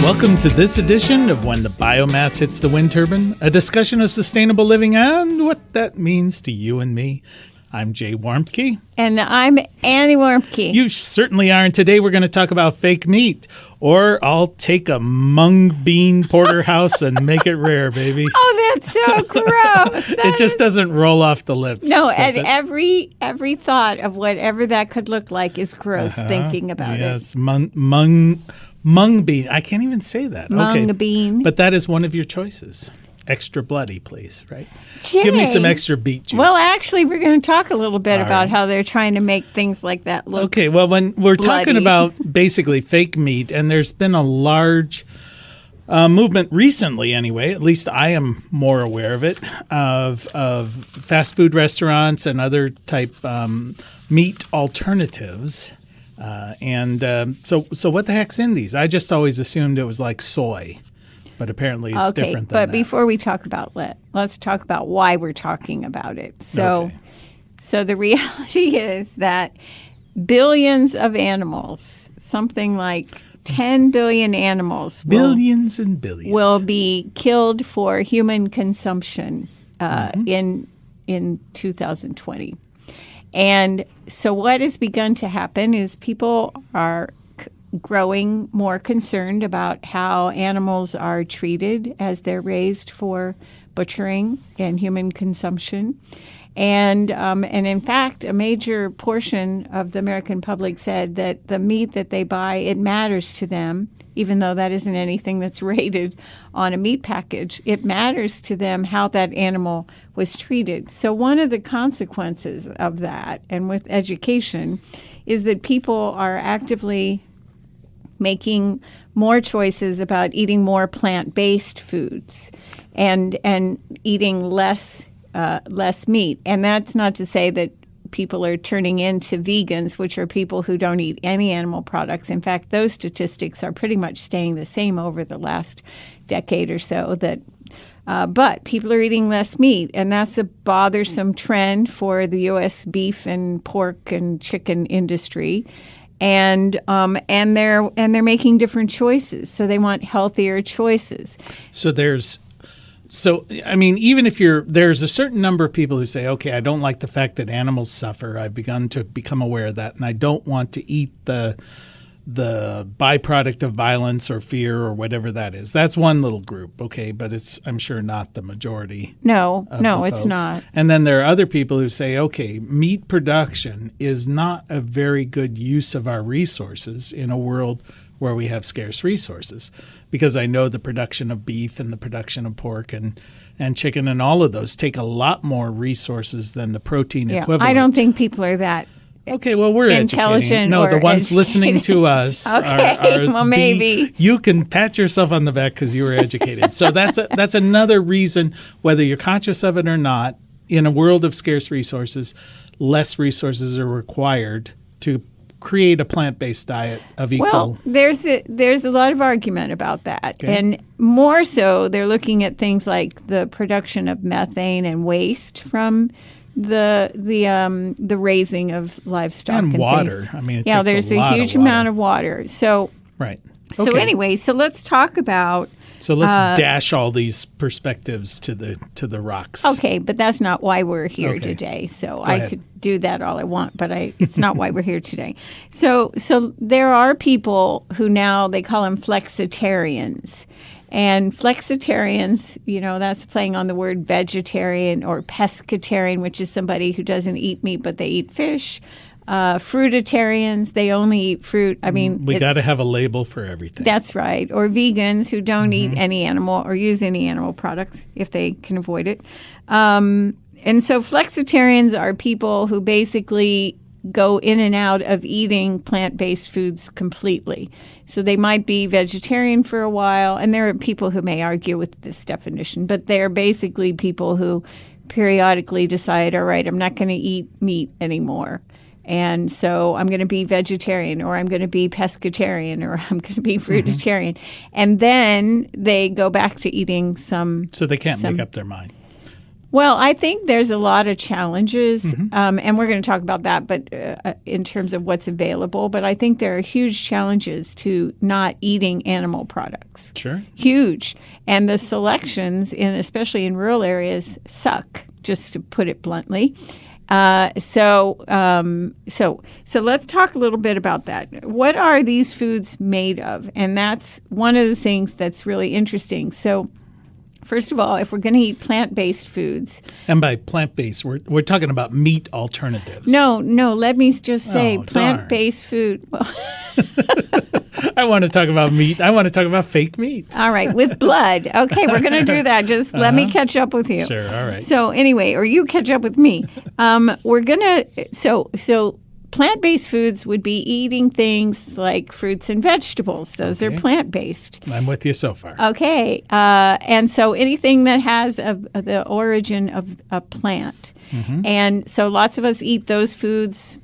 Welcome to this edition of When the Biomass Hits the Wind Turbine, a discussion of sustainable living and what that means to you and me. I'm Jay Warmke. And I'm Annie Warmke. You certainly are. And today we're going to talk about fake meat. Or I'll take a mung bean porterhouse and make it rare, baby. Oh, that's so gross. It just doesn't roll off the lips. No, and every thought of whatever that could look like is gross thinking about it. Yes, mung bean. I can't even say that. Mung bean. But that is one of your choices. Extra bloody, please, right? Jay. Give me some extra beet juice. Well, actually, we're going to talk a little bit about how they're trying to make things like that look Okay, well, when we're bloody. talking about basically fake meat, and there's been a large movement recently anyway, at least I am more aware of it, of fast food restaurants and other type meat alternatives. So what the heck's in these? I just always assumed it was like soy. But apparently it's different than that. But before we talk about let's talk about why we're talking about it. So the reality is that billions of animals, something like 10 billion animals, billions and billions, will be killed for human consumption in 2020. And so what has begun to happen is people are growing more concerned about how animals are treated as they're raised for butchering and human consumption. And in fact, a major portion of the American public said that the meat that they buy, it matters to them, even though that isn't anything that's rated on a meat package. It matters to them how that animal was treated. So one of the consequences of that, and with education, is that people are actively making more choices about eating more plant-based foods and eating less meat. And that's not to say that people are turning into vegans, which are people who don't eat any animal products. In fact, those statistics are pretty much staying the same over the last decade or so. But people are eating less meat, and that's a bothersome trend for the U.S. beef and pork and chicken industry. And they're making different choices. So they want healthier choices. Even if there's a certain number of people who say, okay, I don't like the fact that animals suffer. I've begun to become aware of that, and I don't want to eat the byproduct of violence or fear or whatever that is. That's one little group, okay, but it's, I'm sure, not the majority. No, it's not. And then there are other people who say, okay, meat production is not a very good use of our resources in a world where we have scarce resources, because I know the production of beef and the production of pork and chicken and all of those take a lot more resources than the protein equivalent. I don't think people are that okay, well, we're intelligent. No, the ones listening to us are maybe. You can pat yourself on the back because you were educated. So that's another reason, whether you're conscious of it or not, in a world of scarce resources, less resources are required to create a plant-based diet of equal. Well, there's a lot of argument about that. Okay. And more so, they're looking at things like the production of methane and waste from the raising of livestock and water. Things. I mean, it takes there's a huge amount of water. So right. So anyway, so let's talk about. So let's dash all these perspectives to the rocks. Okay, but that's not why we're here today. So I could do that all I want, but it's not why we're here today. So there are people who now they call them flexitarians. And flexitarians, that's playing on the word vegetarian, or pescatarian, which is somebody who doesn't eat meat but they eat fish. Fruitarians, they only eat fruit. I mean, we got to have a label for everything. That's right. Or vegans who don't eat any animal or use any animal products if they can avoid it. And so flexitarians are people who basically go in and out of eating plant-based foods completely. So they might be vegetarian for a while, and there are people who may argue with this definition, but they're basically people who periodically decide, all right, I'm not going to eat meat anymore. And so I'm going to be vegetarian, or I'm going to be pescatarian, or I'm going to be fruitarian. And then they go back to eating some. So they can't make up their mind. Well, I think there's a lot of challenges, and we're going to talk about that, but in terms of what's available. But I think there are huge challenges to not eating animal products. Sure. Huge. And the selections, especially in rural areas, suck, just to put it bluntly. So let's talk a little bit about that. What are these foods made of? And that's one of the things that's really interesting. So first of all, if we're going to eat plant-based foods. And by plant-based, we're talking about meat alternatives. No, let me just say plant-based food. I want to talk about meat. I want to talk about fake meat. All right, with blood. Okay, we're going to do that. Just let me catch up with you. Sure, all right. So anyway, or you catch up with me. We're going to, so plant-based foods would be eating things like fruits and vegetables. Those are plant-based. I'm with you so far. Okay. And so anything that has the origin of a plant. And so lots of us eat those foods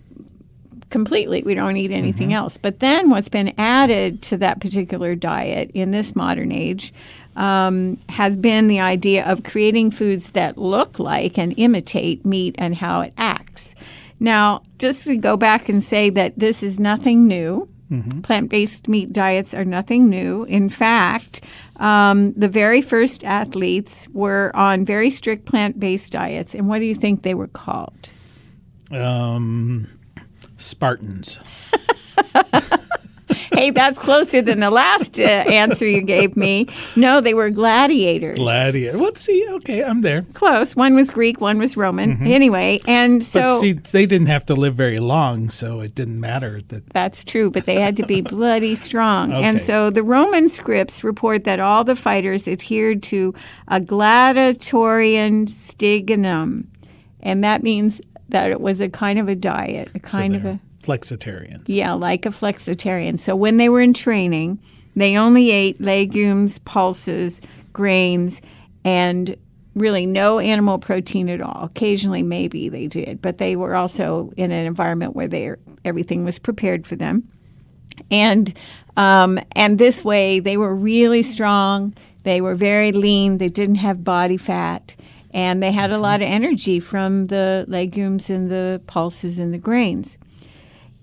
completely. We don't eat anything else. But then what's been added to that particular diet in this modern age has been the idea of creating foods that look like and imitate meat and how it acts. Now, just to go back and say that this is nothing new. Plant-based meat diets are nothing new. In fact, the very first athletes were on very strict plant-based diets. And what do you think they were called? Spartans. Hey, that's closer than the last answer you gave me. No, they were gladiators. Well, see, okay, I'm there. Close. One was Greek, one was Roman. Anyway, and so... But see, they didn't have to live very long, so it didn't matter. That's true, but they had to be bloody strong. Okay. And so the Roman scripts report that all the fighters adhered to a gladiatorian stiginum, and that means that it was a kind of a diet, a kind of a... Flexitarians. Yeah, like a flexitarian. So when they were in training, they only ate legumes, pulses, grains, and really no animal protein at all. Occasionally, maybe they did, but they were also in an environment where everything was prepared for them. And this way, they were really strong. They were very lean. They didn't have body fat. And they had a lot of energy from the legumes and the pulses and the grains.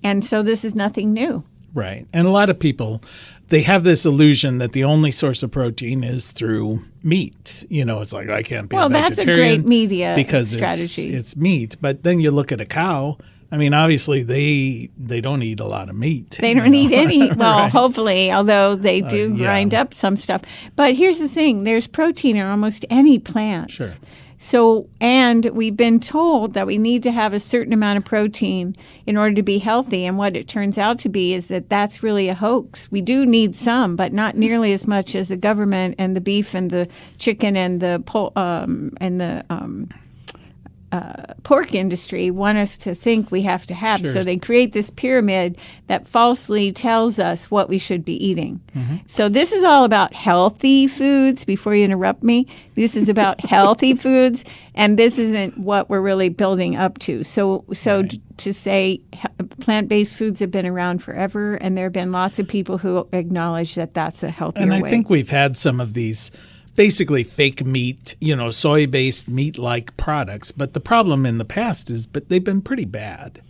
And so this is nothing new. Right. And a lot of people, they have this illusion that the only source of protein is through meat. You know, it's like, I can't be a vegetarian. Well, that's a great media because strategy. It's meat. But then you look at a cow. I mean, obviously, they don't eat a lot of meat. They don't eat any. Well, right. Hopefully, although they do grind up some stuff. But here's the thing. There's protein in almost any plants. Sure. So, and we've been told that we need to have a certain amount of protein in order to be healthy. And what it turns out to be is that that's really a hoax. We do need some, but not nearly as much as the government and the beef and the chicken and the pork industry want us to think we have to have. Sure. So they create this pyramid that falsely tells us what we should be eating. So this is all about healthy foods. Before you interrupt me, this is about healthy foods, and this isn't what we're really building up to. So right. To say plant-based foods have been around forever, and there have been lots of people who acknowledge that that's a healthier way. And I think we've had some of these basically fake meat, soy-based meat-like products. But the problem in the past is, but they've been pretty bad.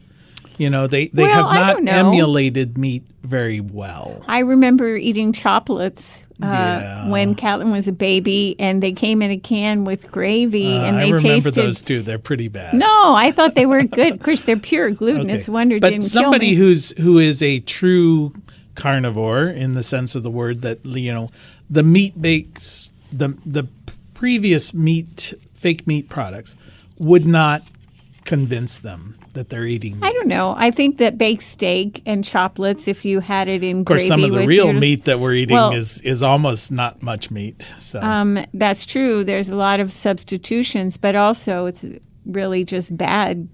They have not emulated meat very well. I remember eating chocolates when Catelyn was a baby, and they came in a can with gravy, and they tasted. I remember those too. They're pretty bad. No, I thought they were good. Of course, they're pure gluten. Okay. It's a wonder it didn't kill me. But somebody who is a true carnivore in the sense of the word, that the meat bakes. The previous fake meat products would not convince them that they're eating meat. I don't know. I think that baked steak and chocolates, if you had it in gravy. Of course, some of the real meat that we're eating is almost not much meat. So. That's true. There's a lot of substitutions, but also it's really just bad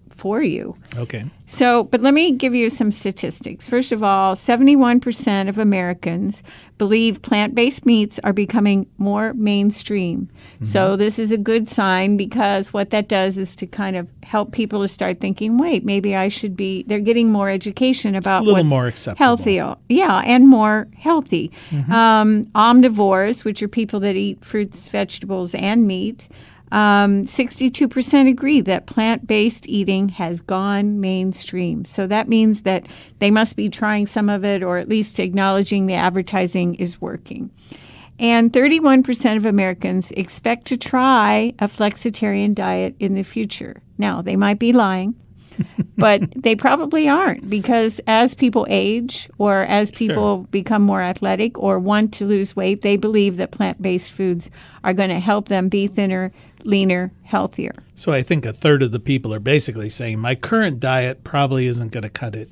for you. Okay. So, but let me give you some statistics. First of all, 71% of Americans believe plant-based meats are becoming more mainstream. So this is a good sign, because what that does is to kind of help people to start thinking, wait, maybe I should be, they're getting more education about what's more acceptable. Healthy. Yeah, and more healthy. Omnivores, which are people that eat fruits, vegetables, and meat, 62% agree that plant-based eating has gone mainstream. So that means that they must be trying some of it, or at least acknowledging the advertising is working. And 31% of Americans expect to try a flexitarian diet in the future. Now, they might be lying, but they probably aren't, because as people age, or as people become more athletic or want to lose weight, they believe that plant-based foods are going to help them be thinner, leaner, healthier. So I think a third of the people are basically saying my current diet probably isn't going to cut it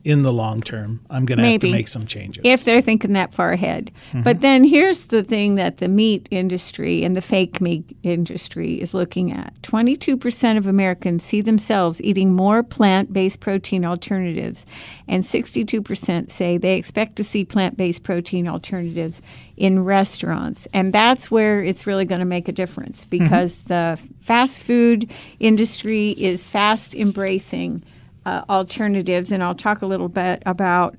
in the long term. I'm going to have to make some changes. If they're thinking that far ahead. But then here's the thing that the meat industry and the fake meat industry is looking at. 22% of Americans see themselves eating more plant-based protein alternatives, and 62% say they expect to see plant-based protein alternatives in restaurants. And that's where it's really going to make a difference, because the fast food industry is fast embracing alternatives, and I'll talk a little bit about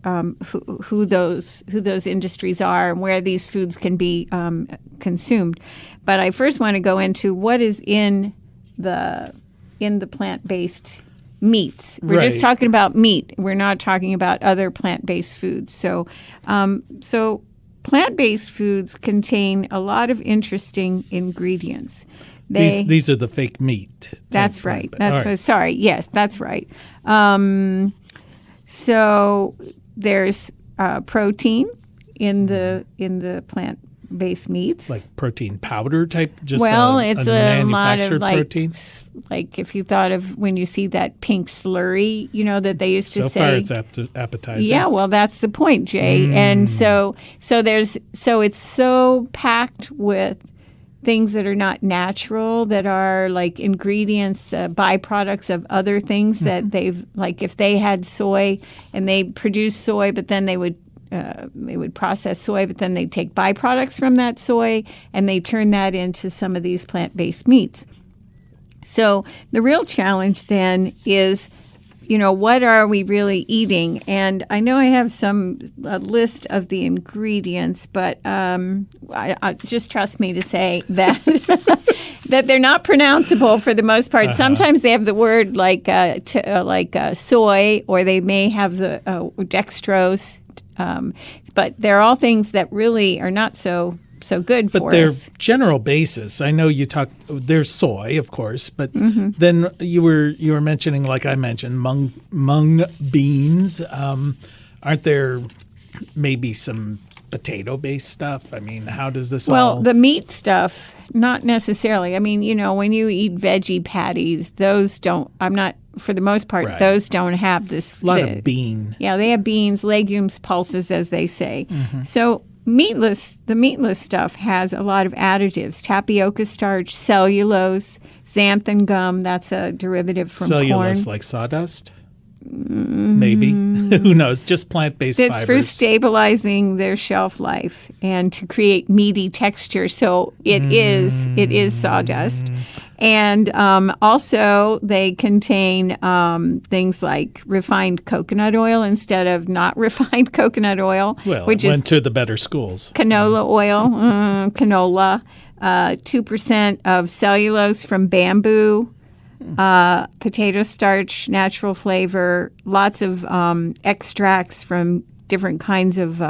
who those industries are and where these foods can be consumed. But I first want to go into what is in the plant-based meats. We're just talking about meat. We're not talking about other plant-based foods. So plant-based foods contain a lot of interesting ingredients. These are the fake meat. That's right. Sorry. Yes, that's right. So there's protein in the plant-based meats, like protein powder type. It's a lot of protein. Like if you thought of when you see that pink slurry, that they used to say. So far, it's appetizing. Yeah, well, that's the point, Jay. And so it's so packed with things that are not natural, that are like ingredients, byproducts of other things that they've, like if they had soy and they produce soy, but then they would process soy, but then they'd take byproducts from that soy and they turn that into some of these plant-based meats. So the real challenge then is, what are we really eating? And I know I have a list of the ingredients, but I just trust me to say that that they're not pronounceable for the most part. Sometimes they have the word like soy, or they may have the dextrose, but they're all things that really are not so good for us. But their general basis, I know you talked, there's soy, of course, but then you were mentioning, like I mentioned, mung beans. Aren't there maybe some potato-based stuff? I mean, how does this Well, the meat stuff, not necessarily. I mean, when you eat veggie patties, those don't, for the most part, those don't have this. A lot of bean. Yeah, they have beans, legumes, pulses, as they say. So the meatless stuff has a lot of additives: tapioca starch, cellulose, xanthan gum. That's a derivative from cellulose, corn. like sawdust. Maybe. Who knows? Just plant-based fibers. It's for stabilizing their shelf life and to create meaty texture. So it is sawdust. And also they contain things like refined coconut oil instead of not refined coconut oil. Well, which went is to the better schools. Canola oil, canola, 2% of cellulose from bamboo, potato starch, natural flavor, lots of extracts from different kinds of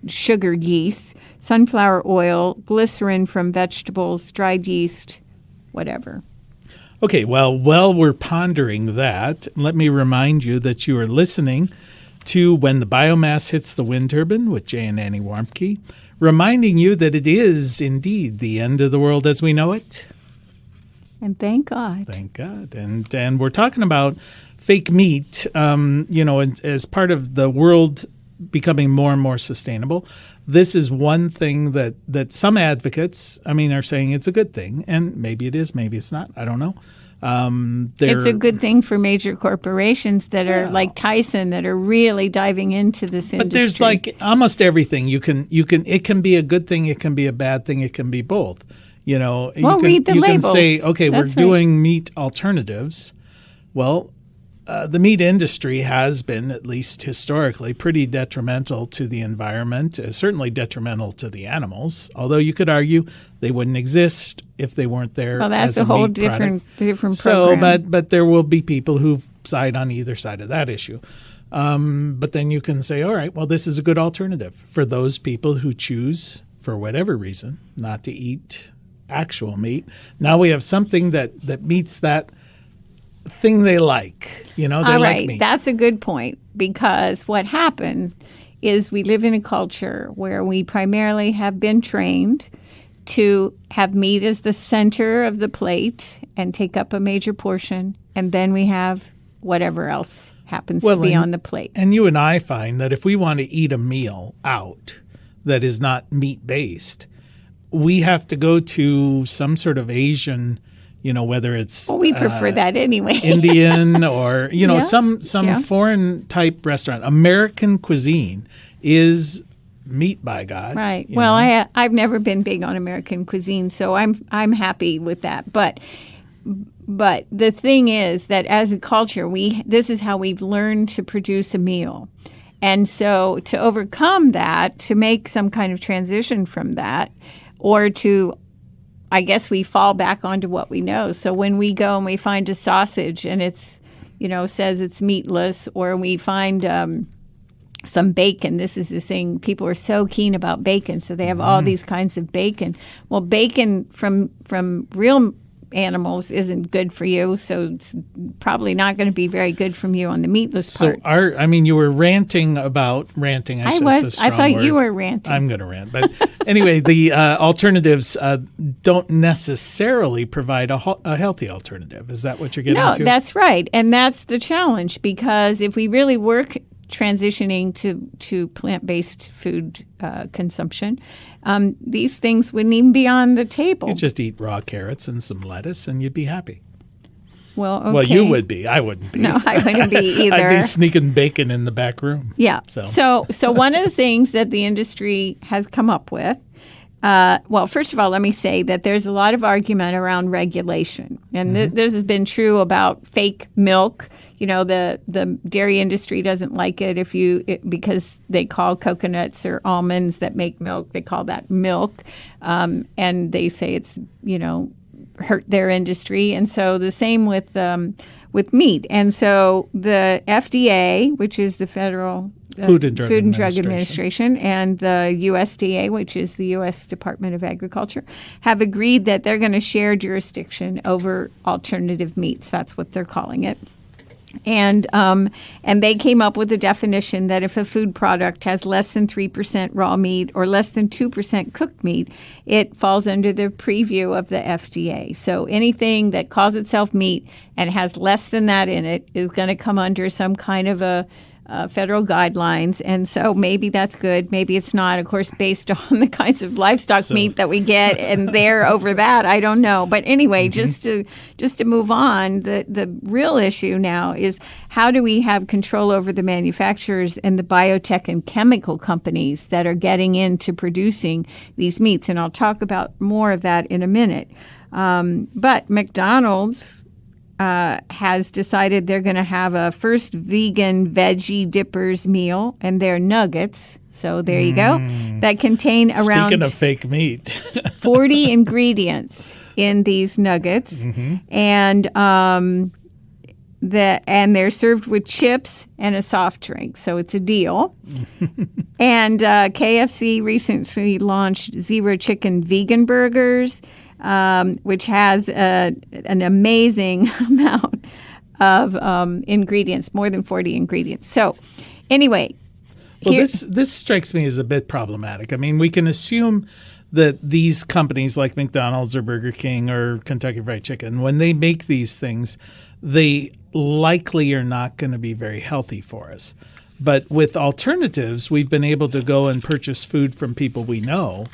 sugar yeast, sunflower oil, glycerin from vegetables, dried yeast, whatever. Okay, well, while we're pondering that, let me remind you that you are listening to When the Biomass Hits the Wind Turbine with Jay and Annie Warmke, reminding you that it is indeed the end of the world as we know it. And thank God. Thank God. And we're talking about fake meat, as part of the world becoming more and more sustainable. This is one thing that some advocates, are saying it's a good thing. And maybe it is, maybe it's not. I don't know. It's a good thing for major corporations that are like Tyson, that are really diving into this industry. But there's like almost everything. It can be a good thing. It can be a bad thing. It can be both. Read the labels. You can say, okay, That's we're doing meat alternatives. Well, the meat industry has been, at least historically, pretty detrimental to the environment, certainly detrimental to the animals, although you could argue they wouldn't exist if they weren't there. Well, that's as a whole meat different program. So, but there will be people who side on either side of that issue. But then you can say, all right, well, this is a good alternative for those people who choose, for whatever reason, not to eat actual meat. Now we have something that meets that thing they like. They like meat. That's a good point, because what happens is we live in a culture where we primarily have been trained to have meat as the center of the plate and take up a major portion, and then we have whatever else happens to be on the plate. And you and I find that if we want to eat a meal out that is not meat-based, we have to go to some sort of Asian, whether it's we prefer that anyway. Indian or Yeah. some foreign type restaurant. American cuisine is meat, by God. Right. Well, I've never been big on American cuisine, so I'm happy with that. But the thing is that as a culture, this is how we've learned to produce a meal. And so to overcome that, to make some kind of transition from that, or I guess we fall back onto what we know. So when we go and we find a sausage and it's, says it's meatless, or we find some bacon. This is the thing. People are so keen about bacon, so they have all these kinds of bacon. Well, bacon from real animals isn't good for you, so it's probably not going to be very good from you on the meatless part. So, you were ranting about ranting. I thought you were ranting. I'm going to rant, but anyway, the alternatives don't necessarily provide a healthy alternative. Is that what you're getting to? No, that's right, and that's the challenge, because if we really work transitioning to plant-based food consumption, these things wouldn't even be on the table. You just eat raw carrots and some lettuce, and you'd be happy. Well, okay. Well, you would be. I wouldn't be. No, I wouldn't be either. I'd be sneaking bacon in the back room. Yeah. So one of the things that the industry has come up with, well, first of all, let me say that there's a lot of argument around regulation. And this has been true about fake milk. The dairy industry doesn't like it because they call coconuts or almonds that make milk, they call that milk. And they say it's, hurt their industry. And so the same with meat. And so the FDA, which is the Federal Food and Drug Administration, and the USDA, which is the U.S. Department of Agriculture, have agreed that they're going to share jurisdiction over alternative meats. That's what they're calling it. And they came up with a definition that if a food product has less than 3% raw meat or less than 2% cooked meat, it falls under the preview of the FDA. So anything that calls itself meat and has less than that in it is going to come under some kind of a federal guidelines. And so maybe that's good. Maybe it's not, of course, based on the kinds of livestock meat that we get, and they're over that. I don't know. But anyway, just to move on, the real issue now is how do we have control over the manufacturers and the biotech and chemical companies that are getting into producing these meats? And I'll talk about more of that in a minute. But McDonald's has decided they're going to have a first vegan veggie dippers meal, and they're nuggets. So there you go. That contain around Speaking of fake meat, 40 ingredients in these nuggets, and they're served with chips and a soft drink. So it's a deal. And KFC recently launched Zero Chicken Vegan Burgers, which has an amazing amount of ingredients, more than 40 ingredients. So anyway. Well, this strikes me as a bit problematic. I mean, we can assume that these companies like McDonald's or Burger King or Kentucky Fried Chicken, when they make these things, they likely are not going to be very healthy for us. But with alternatives, we've been able to go and purchase food from people we know.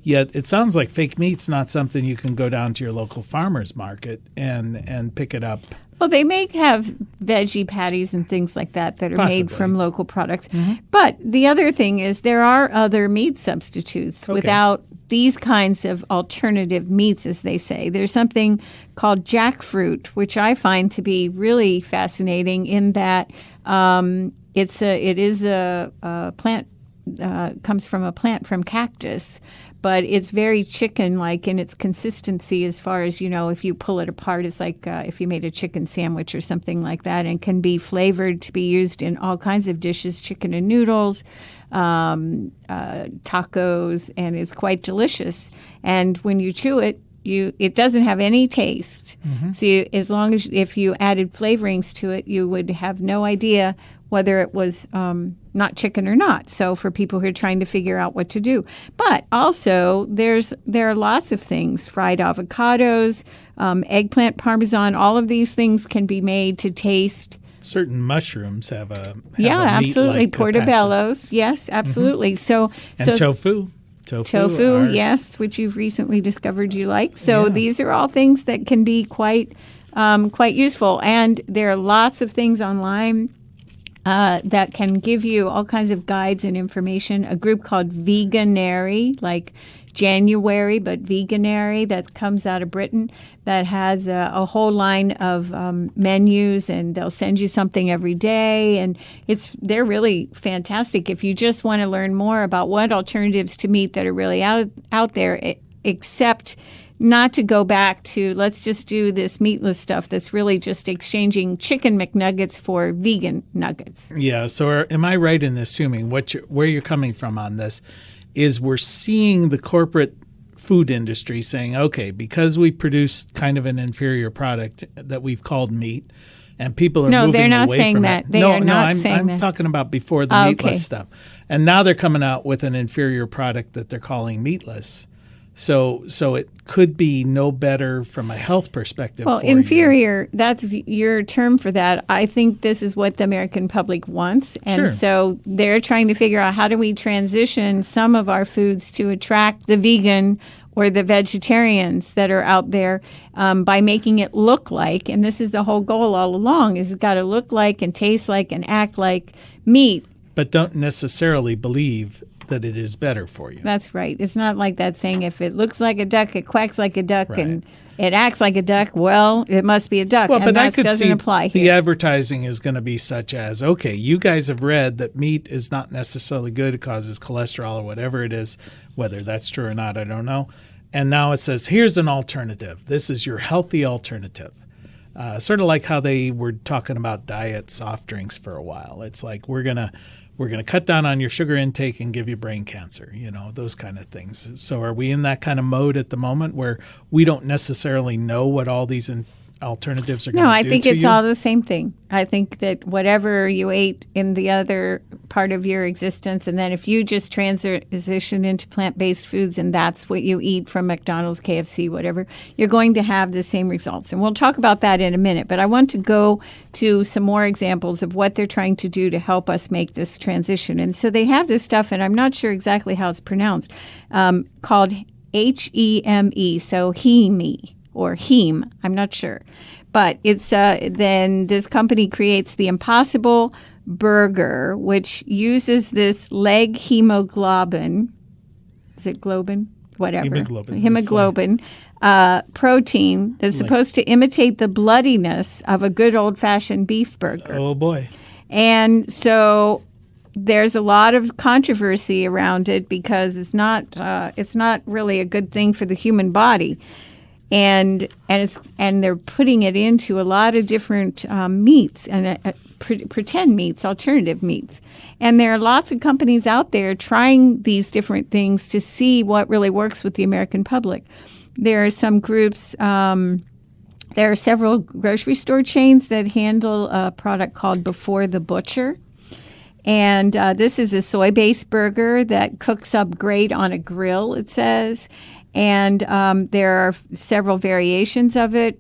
Yet it sounds like fake meat's not something you can go down to your local farmer's market and pick it up. Well, they may have veggie patties and things like that are Possibly. made from local products. But the other thing is there are other meat substitutes without these kinds of alternative meats, as they say. There's something called jackfruit, which I find to be really fascinating in that it is a plant, comes from a plant from cactus, but it's very chicken-like in its consistency as far as, if you pull it apart, it's like if you made a chicken sandwich or something like that, and can be flavored to be used in all kinds of dishes, chicken and noodles, tacos, and it's quite delicious. And when you chew it, it doesn't have any taste. So if you added flavorings to it, you would have no idea whether it was not chicken or not. So for people who are trying to figure out what to do. But also there are lots of things, fried avocados, eggplant parmesan, all of these things can be made to taste. Certain mushrooms have a absolutely. meat-like Portobellos, yes, absolutely. And tofu. Tofu, yes, which you've recently discovered you like. So these are all things that can be quite useful. And there are lots of things online that can give you all kinds of guides and information. A group called Veganary, like January, but Veganary, that comes out of Britain, that has a whole line of menus, and they'll send you something every day. And they're really fantastic if you just want to learn more about what alternatives to meat that are really out there, except not to go back to let's just do this meatless stuff that's really just exchanging chicken McNuggets for vegan nuggets. Yeah. So am I right in assuming where you're coming from on this is we're seeing the corporate food industry saying, okay, because we produce kind of an inferior product that we've called meat, and people are moving they're not away saying from that. it. They are not saying I'm that. talking about before the meatless stuff. And now they're coming out with an inferior product that they're calling meatless. So it could be no better from a health perspective. Well, for inferior, that's your term for that. I think this is what the American public wants. And so they're trying to figure out how do we transition some of our foods to attract the vegan or the vegetarians that are out there by making it look like, and this is the whole goal all along, is it's got to look like and taste like and act like meat. But don't necessarily believe that it is better for you. That's right. It's not like that saying if it looks like a duck, it quacks like a duck, and it acts like a duck, well, it must be a duck. Well, and but that I could doesn't see apply the here. advertising is going to be such as, okay, you guys have read that meat is not necessarily good. It causes cholesterol or whatever it is. Whether that's true or not, I don't know. And now it says, here's an alternative. This is your healthy alternative. Sort of like how they were talking about diet soft drinks for a while. It's like we're gonna cut down on your sugar intake and give you brain cancer, those kind of things. So are we in that kind of mode at the moment where we don't necessarily know what all these alternatives are going to do? No, I think to it's you? all the same thing. I think that whatever you ate in the other part of your existence, and then if you just transition into plant-based foods and that's what you eat from McDonald's, KFC, whatever, you're going to have the same results. And we'll talk about that in a minute. But I want to go to some more examples of what they're trying to do to help us make this transition. And so they have this stuff, and I'm not sure exactly how it's pronounced, called HEME, so HEME. Or heme, I'm not sure. But it's then this company creates the Impossible Burger, which uses this leg hemoglobin. Is it globin? Whatever. Hemoglobin protein that's supposed to imitate the bloodiness of a good old-fashioned beef burger. Oh, boy. And so there's a lot of controversy around it because it's not really a good thing for the human body. And they're putting it into a lot of different meats and pretend meats, alternative meats. And there are lots of companies out there trying these different things to see what really works with the American public. There are some groups, there are several grocery store chains that handle a product called Before the Butcher. And this is a soy-based burger that cooks up great on a grill, it says. And there are several variations of it,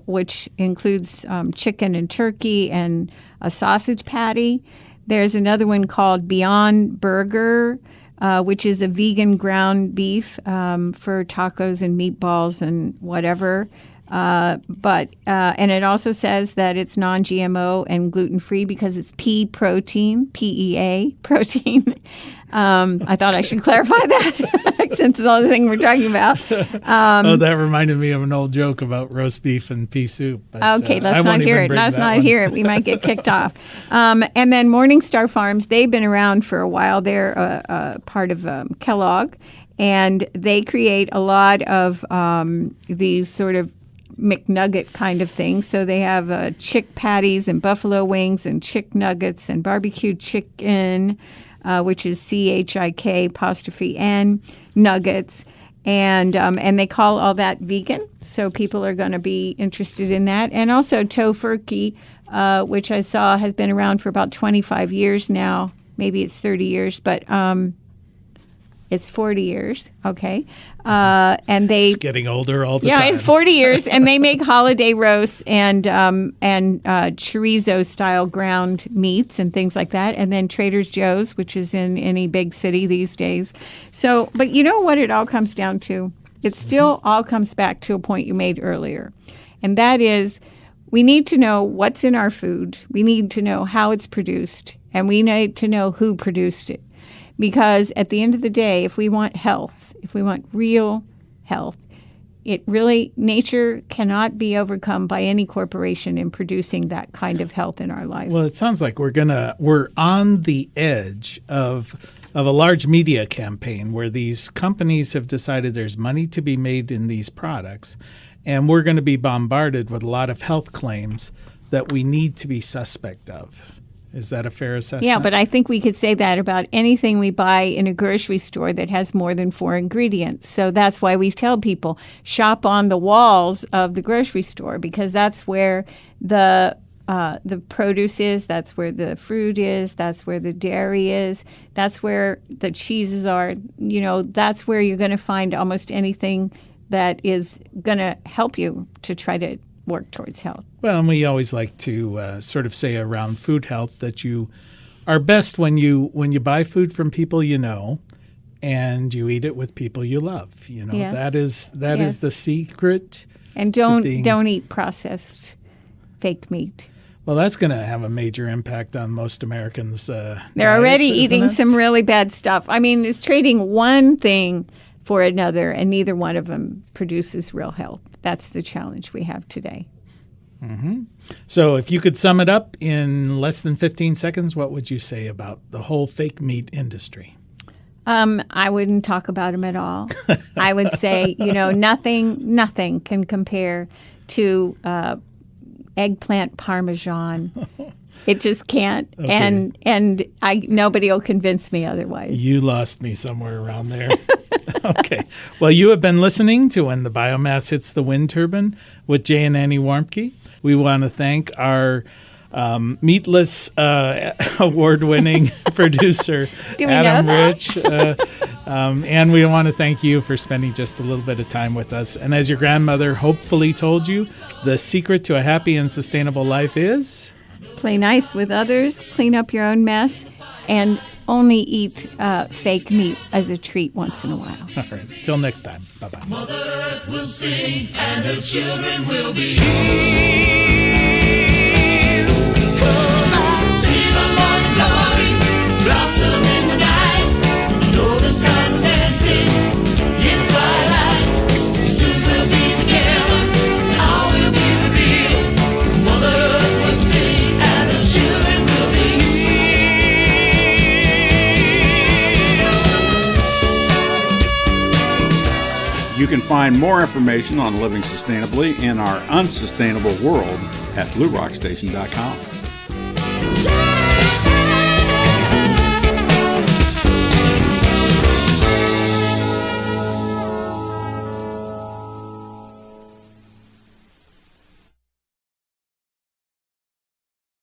which includes chicken and turkey and a sausage patty. There's another one called Beyond Burger, which is a vegan ground beef for tacos and meatballs and whatever. And it also says that it's non-GMO and gluten-free because it's pea protein, PEA protein. I thought I should clarify that since it's the only thing we're talking about. That reminded me of an old joke about roast beef and pea soup. But, okay, let's not hear it. Let's not hear it. We might get kicked off. And then Morningstar Farms, they've been around for a while. They're a part of Kellogg, and they create a lot of these sort of McNugget kind of things. So they have chick patties and buffalo wings and chick nuggets and barbecued chicken, which is CHIK''N nuggets. And they call all that vegan. So people are going to be interested in that. And also Tofurkey, which I saw has been around for about 25 years now. Maybe it's 30 years, but it's 40 years, okay. And it's getting older all the time. Yeah, it's 40 years, and they make holiday roasts and chorizo-style ground meats and things like that, and then Trader Joe's, which is in any big city these days. So, but you know what it all comes down to? It still all comes back to a point you made earlier, and that is we need to know what's in our food, we need to know how it's produced, and we need to know who produced it. Because at the end of the day, if we want health, if we want real health, nature cannot be overcome by any corporation in producing that kind of health in our life. Well, it sounds like we're on the edge of a large media campaign where these companies have decided there's money to be made in these products, and we're going to be bombarded with a lot of health claims that we need to be suspect of. Is that a fair assessment? Yeah, but I think we could say that about anything we buy in a grocery store that has more than 4 ingredients. So that's why we tell people shop on the walls of the grocery store, because that's where the produce is, that's where the fruit is, that's where the dairy is, that's where the cheeses are. You know, that's where you're going to find almost anything that is going to help you to try to work towards health. Well, and we always like to sort of say around food health that you are best when you buy food from people you know, and you eat it with people you love. You know, yes. that is the secret. And don't eat processed fake meat. Well, that's going to have a major impact on most Americans. They're already eating some really bad stuff. I mean, it's trading one thing for another, and neither one of them produces real health. That's the challenge we have today. Mm-hmm. So if you could sum it up in less than 15 seconds, what would you say about the whole fake meat industry? I wouldn't talk about them at all. I would say, nothing can compare to eggplant parmesan. It just can't. Okay. And nobody will convince me otherwise. You lost me somewhere around there. Okay. Well, you have been listening to When the Biomass Hits the Wind Turbine with Jay and Annie Warmke. We want to thank our meatless award-winning producer, Adam Rich. And we want to thank you for spending just a little bit of time with us. And as your grandmother hopefully told you, the secret to a happy and sustainable life is? Play nice with others, clean up your own mess, and only eat fake meat as a treat once in a while. All right. Till next time. Bye-bye. Mother Earth will sing, and her children will be healed. See the morning glory blossom in the night. Know the stars are dancing in the twilight. Soon we'll be together, all will be revealed. Mother Earth will sing, and her children will be healed. You can find more information on living sustainably in our unsustainable world at bluerockstation.com. Yeah!